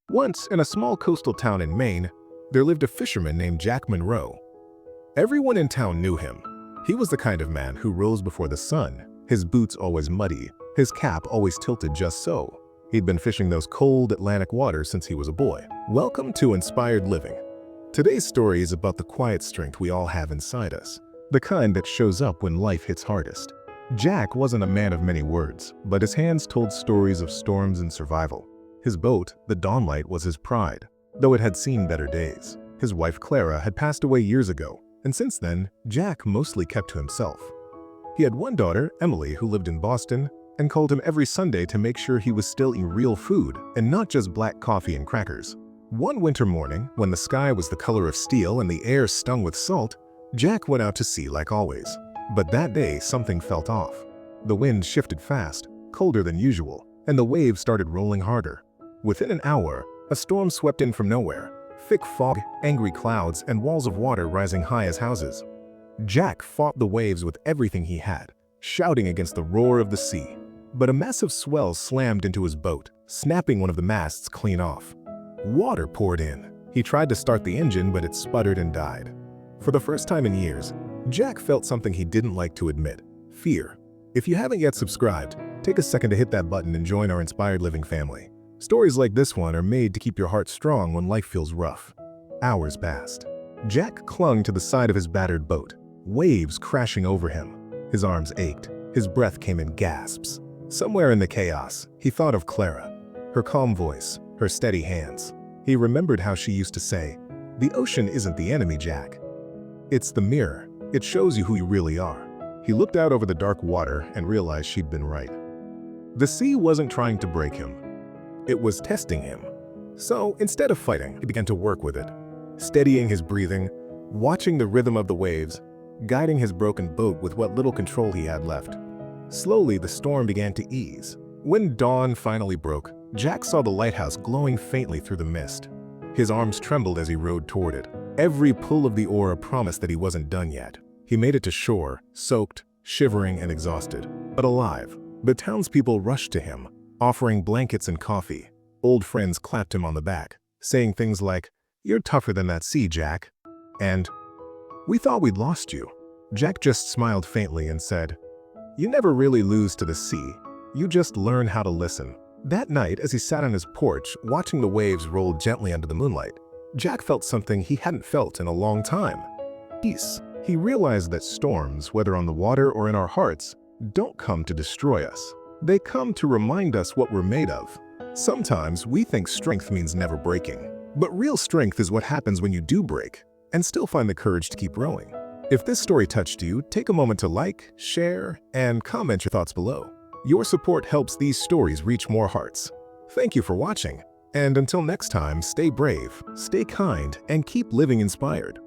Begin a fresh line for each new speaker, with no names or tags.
Once, in a small coastal town in Maine, there lived a fisherman named Jack Monroe. Everyone in town knew him. He was the kind of man who rose before the sun, his boots always muddy, his cap always tilted just so. He'd been fishing those cold Atlantic waters since he was a boy. Welcome to Inspired Living. Today's story is about the quiet strength we all have inside us, the kind that shows up when life hits hardest. Jack wasn't a man of many words, but his hands told stories of storms and survival. His boat, the Dawnlight, was his pride, though it had seen better days. His wife Clara had passed away years ago, and since then, Jack mostly kept to himself. He had one daughter, Emily, who lived in Boston, and called him every Sunday to make sure he was still eating real food and not just black coffee and crackers. One winter morning, when the sky was the color of steel and the air stung with salt, Jack went out to sea like always. But that day, something felt off. The wind shifted fast, colder than usual, and the waves started rolling harder. Within an hour, a storm swept in from nowhere. Thick fog, angry clouds, and walls of water rising high as houses. Jack fought the waves with everything he had, shouting against the roar of the sea. But a massive swell slammed into his boat, snapping one of the masts clean off. Water poured in. He tried to start the engine, but it sputtered and died. For the first time in years, Jack felt something he didn't like to admit: fear. If you haven't yet subscribed, take a second to hit that button and join our Inspired Living family. Stories like this one are made to keep your heart strong when life feels rough. Hours passed. Jack clung to the side of his battered boat, waves crashing over him. His arms ached. His breath came in gasps. Somewhere in the chaos, he thought of Clara, her calm voice, her steady hands. He remembered how she used to say, "The ocean isn't the enemy, Jack. It's the mirror. It shows you who you really are." He looked out over the dark water and realized she'd been right. The sea wasn't trying to break him. It was testing him. So instead of fighting, he began to work with it, steadying his breathing, watching the rhythm of the waves, guiding his broken boat with what little control he had left. Slowly, the storm began to ease. When dawn finally broke, Jack saw the lighthouse glowing faintly through the mist. His arms trembled as he rowed toward it. Every pull of the oar promised that he wasn't done yet. He made it to shore, soaked, shivering, and exhausted, but alive. The townspeople rushed to him, offering blankets and coffee. Old friends clapped him on the back, saying things like, "You're tougher than that sea, Jack," and "We thought we'd lost you." Jack just smiled faintly and said, "You never really lose to the sea. You just learn how to listen." That night, as he sat on his porch, watching the waves roll gently under the moonlight, Jack felt something he hadn't felt in a long time: peace. He realized that storms, whether on the water or in our hearts, don't come to destroy us. They come to remind us what we're made of. Sometimes we think strength means never breaking, but real strength is what happens when you do break and still find the courage to keep rowing. If this story touched you, take a moment to like, share, and comment your thoughts below. Your support helps these stories reach more hearts. Thank you for watching, and until next time, stay brave, stay kind, and keep living inspired.